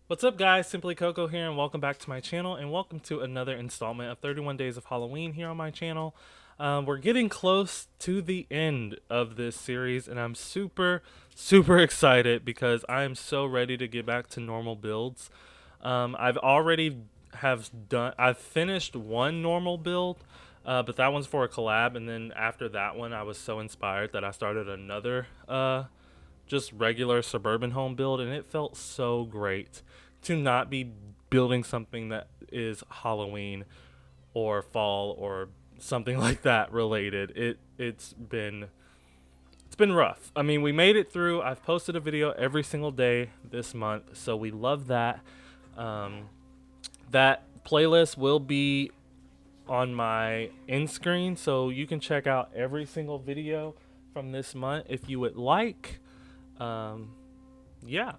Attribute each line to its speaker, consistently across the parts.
Speaker 1: What's up, guys? Simply Coco here, and welcome back to my channel, and welcome to another installment of 31 Days of Halloween here on my channel. We're getting close to the end of this series, and I'm super excited because I am so ready to get back to normal builds. I've finished one normal build, but that one's for a collab, and then after that one, I was so inspired that I started another just regular suburban home build, and it felt so great to not be building something that is Halloween or fall or something like that related. It's been rough. I mean, we made it through. I've posted a video every single day this month, so we love that. Um, that playlist will be on my end screen, so you can check out every single video from this month if you would like. Um, yeah.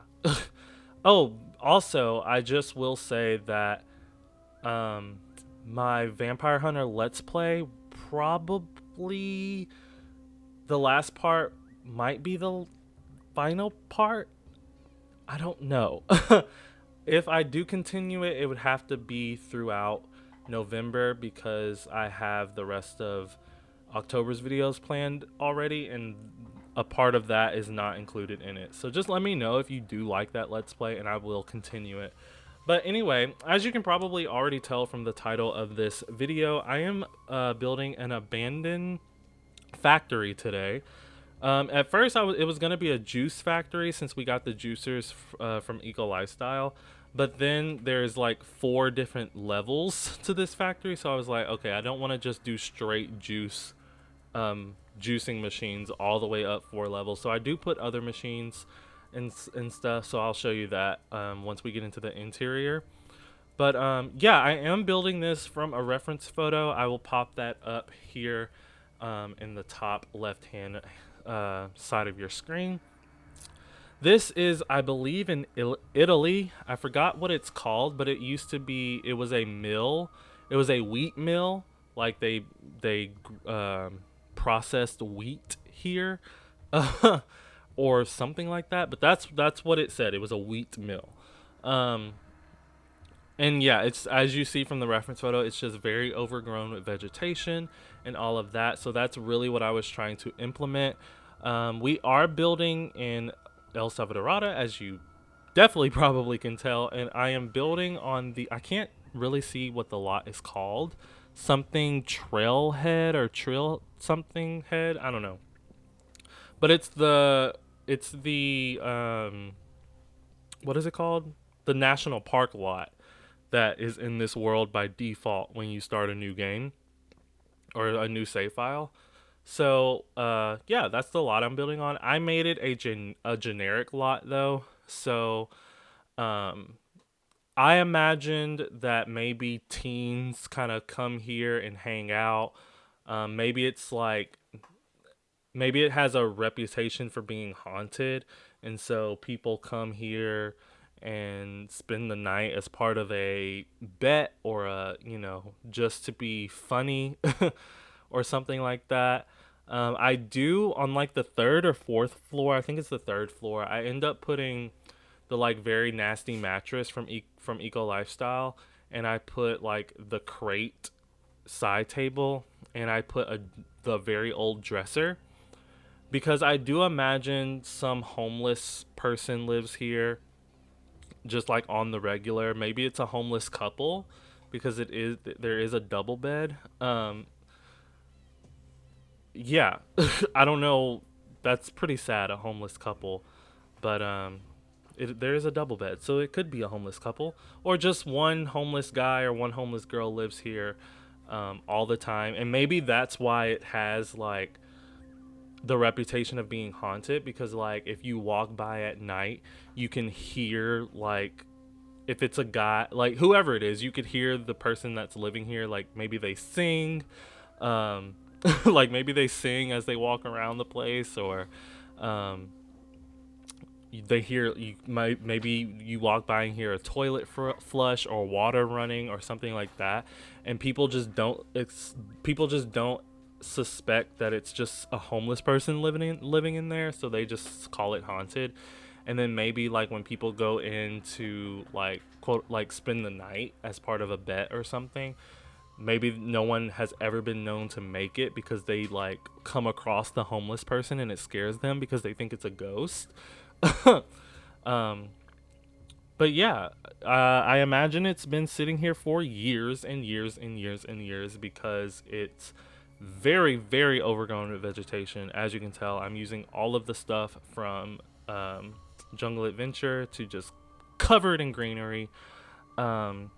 Speaker 1: Oh, also, I just will say that um, my Vampire Hunter Let's Play, probably the last part might be the final part. I don't know. If I do continue it, it would have to be throughout November because I have the rest of October's videos planned already, and a part of that is not included in it. So just let me know if you do like that Let's Play, and I will continue it. But anyway, as you can probably already tell from the title of this video, I am building an abandoned factory today. At first, it was gonna be a juice factory since we got the juicers from Eco Lifestyle, but then there's like 4 different levels to this factory, so I was like, okay, I don't want to just do straight juicing machines all the way up 4 levels. So I do put other machines and stuff. So I'll show you that once we get into the interior. But yeah, I am building this from a reference photo. I will pop that up here in the top left hand side of your screen. This is, I believe, in Italy. I forgot what it's called, but it used to be. It was a mill. It was a wheat mill. Like they processed wheat here, or something like that. But that's what it said. It was a wheat mill. Um, and yeah, it's, as you see from the reference photo, it's just very overgrown with vegetation and all of that. So that's really what I was trying to implement. We are building in El Salvadorada, as you definitely probably can tell, and I am building on the, I can't really see what the lot is called, something trailhead or trail something head, I don't know, but it's the what is it called, the national park lot that is in this world by default when you start a new game or a new save file. So yeah, that's the lot I'm building on. I made it a generic lot though. So um I imagined that maybe teens kind of come here and hang out. Maybe it's like, maybe it has a reputation for being haunted, and so people come here and spend the night as part of a bet or a, just to be funny or something like that. I do, on like the third or fourth floor, I think it's the third floor, I end up putting the like very nasty mattress from Eco Lifestyle, and I put like the crate side table, and I put the very old dresser because I do imagine some homeless person lives here just like on the regular. Maybe it's a homeless couple because there is a double bed. Yeah, I don't know. That's pretty sad, a homeless couple, but there is a double bed, so it could be a homeless couple or just one homeless guy or one homeless girl lives here all the time, and maybe that's why it has like the reputation of being haunted, because like if you walk by at night, you can hear, like, if it's a guy, like whoever it is, you could hear the person that's living here, like maybe they sing, um like maybe they sing as they walk around the place, or um they hear, you might, maybe you walk by and hear a toilet flush or water running or something like that, and people just don't suspect that it's just a homeless person living in there, so they just call it haunted. and then maybe like when people go in to like quote like spend the night as part of a bet or something, maybe no one has ever been known to make it because they like come across the homeless person and it scares them because they think it's a ghost. um but yeah, I imagine it's been sitting here for years and years and years and years because it's very, very overgrown with vegetation. As you can tell, I'm using all of the stuff from um, Jungle Adventure to just covered in greenery. Um,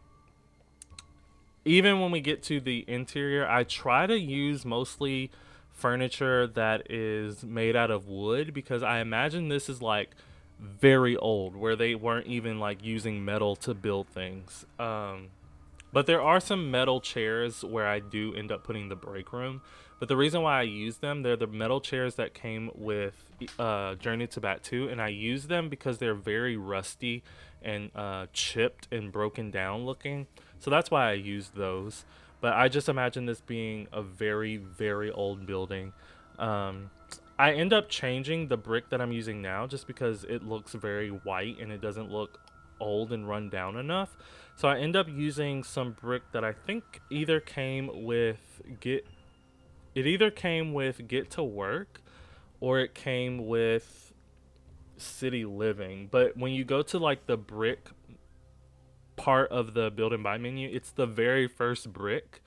Speaker 1: Even when we get to the interior, I try to use mostly furniture that is made out of wood because I imagine this is like very old where they weren't even like using metal to build things. But there are some metal chairs where I do end up putting the break room. But the reason why I use them, they're the metal chairs that came with Journey to Bat 2, and I use them because they're very rusty and chipped and broken down looking. So that's why I use those. But I just imagine this being a very, very old building. Um, I end up changing the brick that I'm using now just because it looks very white and it doesn't look old and run down enough. So I end up using some brick that I think either came with Get to Work or it came with City Living. But when you go to like the brick part of the build and buy menu, it's the very first brick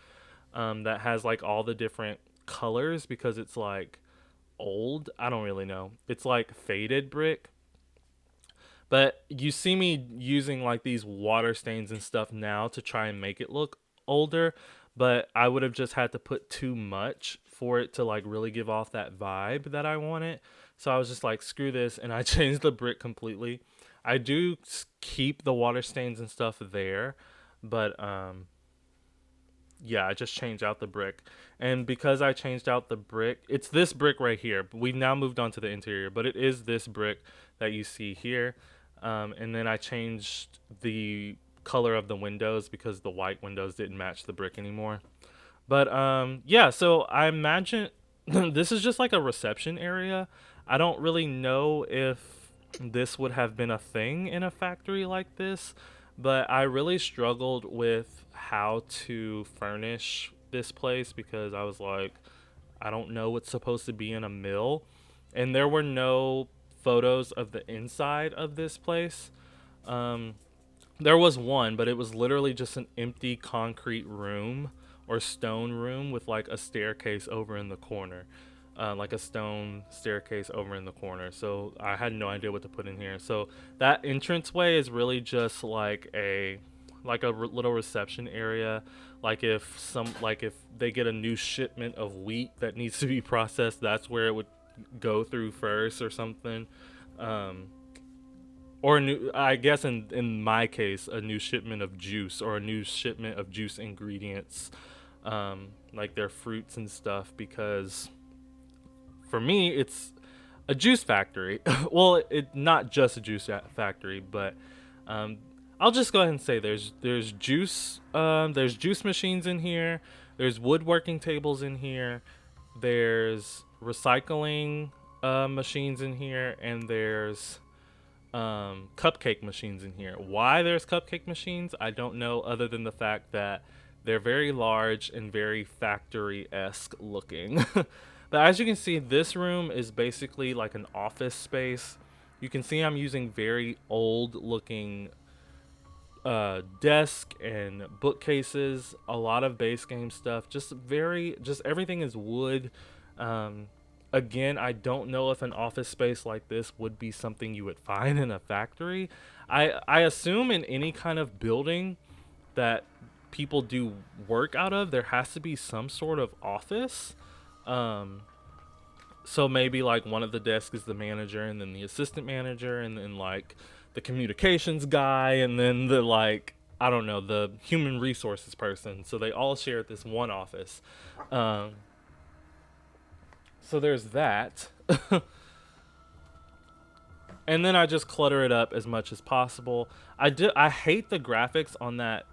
Speaker 1: that has like all the different colors because it's like old. I don't really know. It's like faded brick. But you see me using like these water stains and stuff now to try and make it look older, but I would have just had to put too much for it to like really give off that vibe that I wanted. So I was just like, screw this, and I changed the brick completely. I do keep the water stains and stuff there, but yeah, I just changed out the brick. And because I changed out the brick, it's this brick right here. We've now moved on to the interior, but it is this brick that you see here. And then I changed the color of the windows because the white windows didn't match the brick anymore. But yeah, so I imagine this is just like a reception area. I don't really know if this would have been a thing in a factory like this, but I really struggled with how to furnish this place because I was like, I don't know what's supposed to be in a mill. And there were no photos of the inside of this place. Um, there was one, but it was literally just an empty concrete room or stone room with like a staircase over in the corner. Like a stone staircase over in the corner. So I had no idea what to put in here. So that entranceway is really just like little reception area. Like if they get a new shipment of wheat that needs to be processed, that's where it would go through first or something. Um, or a new, I guess in my case, a new shipment of juice or a new shipment of juice ingredients, like their fruits and stuff, because for me, it's a juice factory. Well, it not just a juice factory, but um, I'll just go ahead and say there's juice machines in here. There's woodworking tables in here. There's recycling machines in here, and there's cupcake machines in here. Why there's cupcake machines, I don't know, other than the fact that they're very large and very factory-esque looking. But as you can see, this room is basically like an office space. You can see I'm using very old looking desk and bookcases, a lot of base game stuff, just everything is wood. Again, I don't know if an office space like this would be something you would find in a factory. I assume in any kind of building that people do work out of, there has to be some sort of office. So maybe like one of the desks is the manager, and then the assistant manager, and then like the communications guy, and then the like, I don't know, the human resources person. So they all share this one office. So there's that. And then I just clutter it up as much as possible. I hate the graphics on that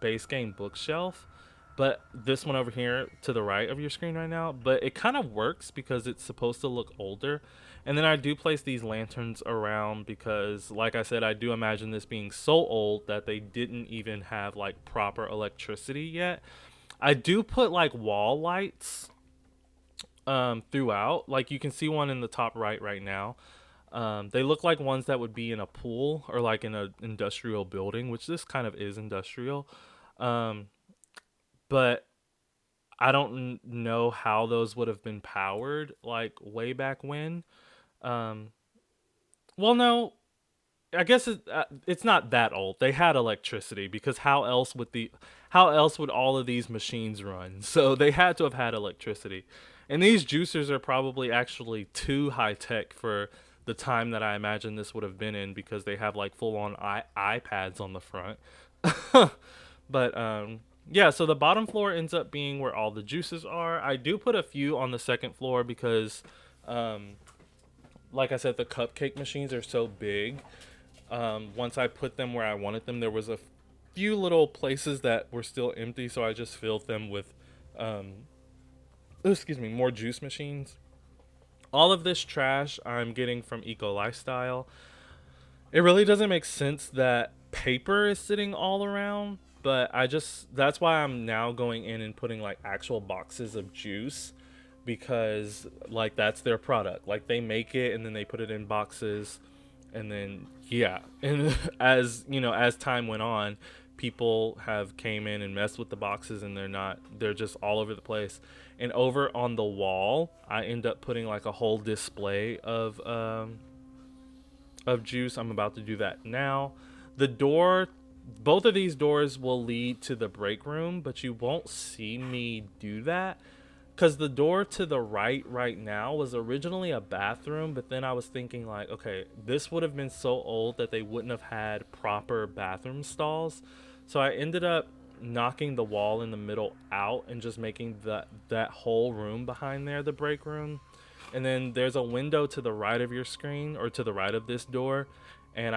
Speaker 1: base game bookshelf. but this one over here to the right of your screen right now, but it kind of works because it's supposed to look older. And then I do place these lanterns around because, like I said, I do imagine this being so old that they didn't even have like proper electricity yet. I do put like wall lights throughout. Like you can see one in the top right now. They look like ones that would be in a pool or like in an industrial building, which this kind of is industrial. Um, but I don't know how those would have been powered like way back when. Um, well, no, I guess it's not that old. They had electricity because how else would all of these machines run? So they had to have had electricity. And these juicers are probably actually too high tech for the time that I imagine this would have been in because they have like full on iPads on the front. But yeah, so the bottom floor ends up being where all the juices are. I do put a few on the second floor because um like I said, the cupcake machines are so big. Once I put them where I wanted them, there was a few little places that were still empty, so I just filled them with, um, excuse me, more juice machines. All of this trash I'm getting from Eco Lifestyle. It really doesn't make sense that paper is sitting all around, but that's why I'm now going in and putting like actual boxes of juice because like that's their product. Like they make it and then they put it in boxes and then yeah, and as you know, as time went on, people have came in and messed with the boxes and they're just all over the place. And over on the wall, I end up putting like a whole display of juice. I'm about to do that now. The door, both of these doors will lead to the break room, but you won't see me do that because the door to the right now was originally a bathroom, but then I was thinking like, okay, this would have been so old that they wouldn't have had proper bathroom stalls. So I ended up knocking the wall in the middle out and just making that whole room behind there the break room. And then there's a window to the right of your screen or to the right of this door, and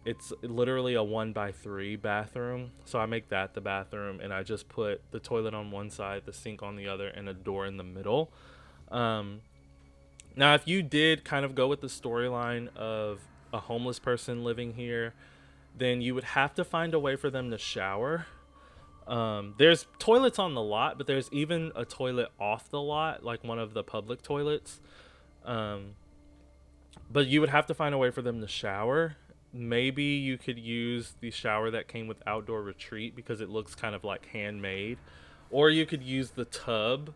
Speaker 1: it's literally a 1x3 bathroom, so I make that the bathroom, and I just put the toilet on one side, the sink on the other, and a door in the middle. um, Now if you did kind of go with the storyline of a homeless person living here, then you would have to find a way for them to shower. There's toilets on the lot, but there's even a toilet off the lot, like one of the public toilets. Um, but you would have to find a way for them to shower. Maybe you could use the shower that came with Outdoor Retreat because it looks kind of like handmade. Or you could use the tub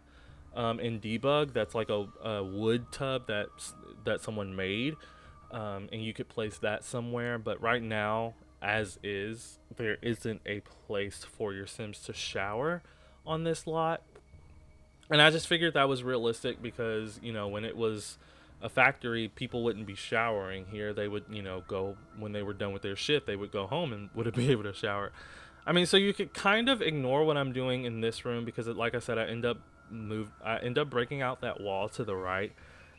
Speaker 1: in Debug. That's like a wood tub that someone made. And you could place that somewhere. But right now, as is, there isn't a place for your Sims to shower on this lot. And I just figured that was realistic because, you know, when it was a factory, people wouldn't be showering here. They would, you know, go when they were done with their shift, they would go home and would be able to shower. I mean, so you could kind of ignore what I'm doing in this room because, like I said, I end up breaking out that wall to the right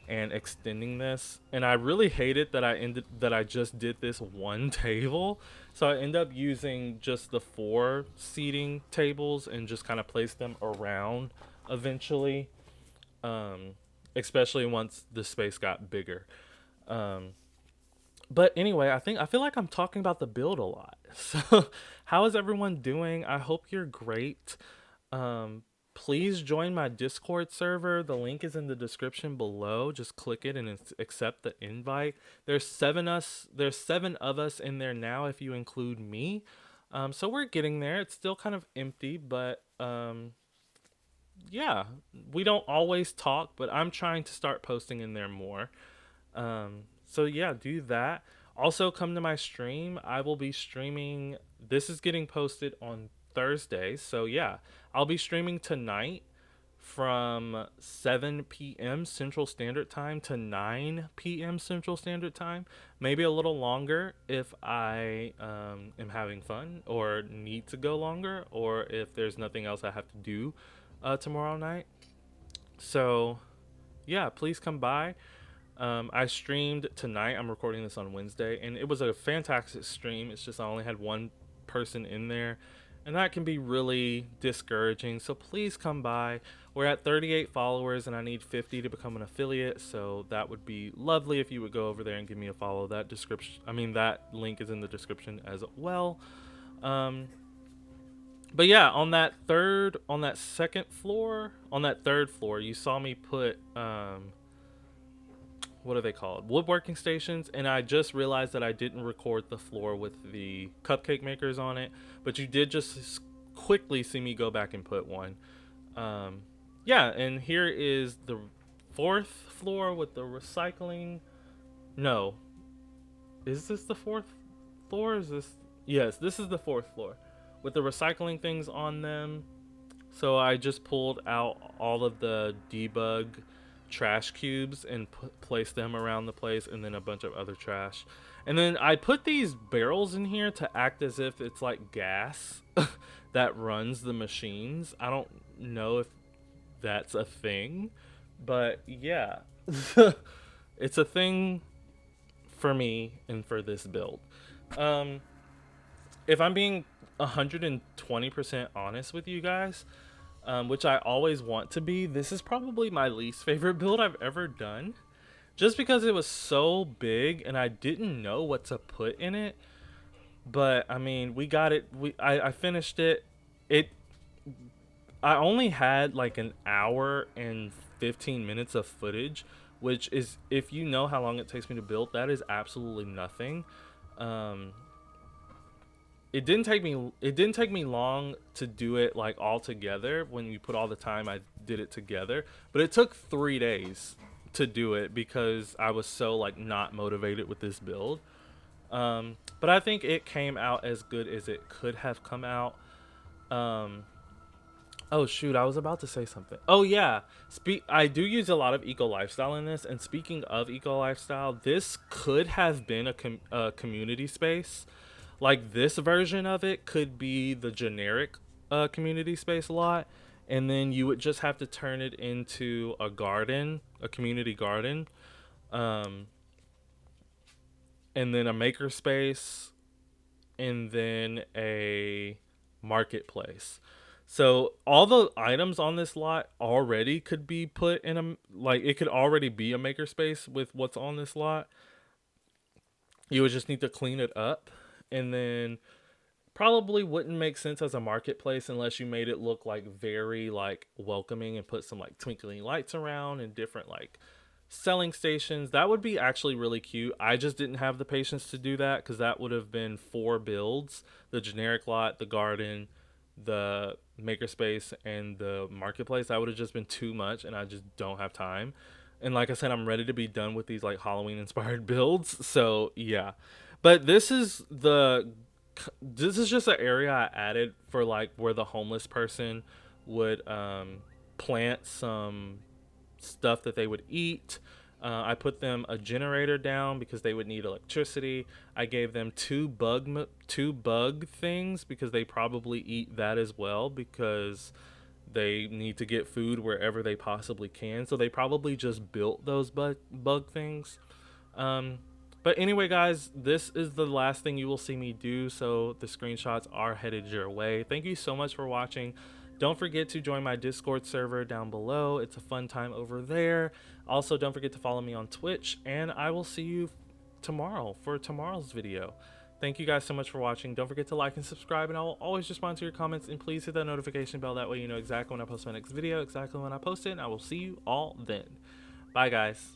Speaker 1: and extending this. And I really hate it that I just did this one table. So I end up using just the 4 seating tables and just kind of place them around eventually, especially once the space got bigger. Um, but anyway, I feel like I'm talking about the build a lot. So, how is everyone doing? I hope you're great. Um, Please join my Discord server. The link is in the description below. Just click it and accept the invite. There's 7 of us in there now if you include me. So we're getting there. It's still kind of empty, but yeah, we don't always talk, but I'm trying to start posting in there more. So yeah, do that. Also, come to my stream. I will be streaming. This is getting posted on Thursday, so yeah, I'll be streaming tonight from 7 p.m. Central Standard Time to 9 p.m. Central Standard Time. Maybe a little longer if I am having fun or need to go longer, or if there's nothing else I have to do tomorrow night. So, yeah, please come by. I streamed tonight. I'm recording this on Wednesday, and it was a fantastic stream. It's just I only had one person in there, and that can be really discouraging. So please come by. We're at 38 followers and I need 50 to become an affiliate, so that would be lovely if you would go over there and give me a follow. That link is in the description as well. But yeah, on that third floor, you saw me put what are they called? Woodworking stations, and I just realized that I didn't record the floor with the cupcake makers on it, but you did just quickly see me go back and put one. Yeah, and here is the fourth floor with the recycling. No, is this the fourth floor? Is this? Yes, this is the fourth floor with the recycling things on them. So I just pulled out all of the debug trash cubes and placed them around the place, and then a bunch of other trash. And then I put these barrels in here to act as if it's like gas that runs the machines. I don't know if that's a thing, but yeah, it's a thing for me and for this build. If I'm being 120% honest with you guys, which I always want to be, this is probably my least favorite build I've ever done. Just because it was so big and I didn't know what to put in it. But I mean, we got it. I finished it. I only had like an hour and 15 minutes of footage, which is, if you know how long it takes me to build, that is absolutely nothing. It didn't take me long to do it like all together. When you put all the time I did it together, but it took 3 days to do it because I was so like not motivated with this build. But I think it came out as good as it could have come out. Oh shoot, I was about to say something. Oh yeah, I do use a lot of eco lifestyle in this, and speaking of eco lifestyle, this could have been a community space. Like, this version of it could be the generic community space lot, and then you would just have to turn it into a garden, a community garden, um, and then a maker space, and then a marketplace. So all the items on this lot already could be put in it could already be a makerspace with what's on this lot. You would just need to clean it up, and then probably wouldn't make sense as a marketplace unless you made it look like very like welcoming and put some like twinkling lights around and different like selling stations. That would be actually really cute. I just didn't have the patience to do that because that would have been 4 builds: the generic lot, the garden, the makerspace, and the marketplace. That would have just been too much, and I just don't have time. And like I said, I'm ready to be done with these like Halloween inspired builds. So yeah, but this is just an area I added for like where the homeless person would plant some stuff that they would eat. I put them a generator down because they would need electricity. I gave them two bug things because they probably eat that as well because they need to get food wherever they possibly can. So they probably just built those bug things. But anyway, guys, this is the last thing you will see me do, so the screenshots are headed your way. Thank you so much for watching. Don't forget to join my Discord server down below. It's a fun time over there. Also, don't forget to follow me on Twitch, and I will see you tomorrow for tomorrow's video. Thank you guys so much for watching. Don't forget to like and subscribe, and I will always respond to your comments, and please hit that notification bell. That way you know exactly when I post my next video, exactly when I post it, and I will see you all then. Bye, guys.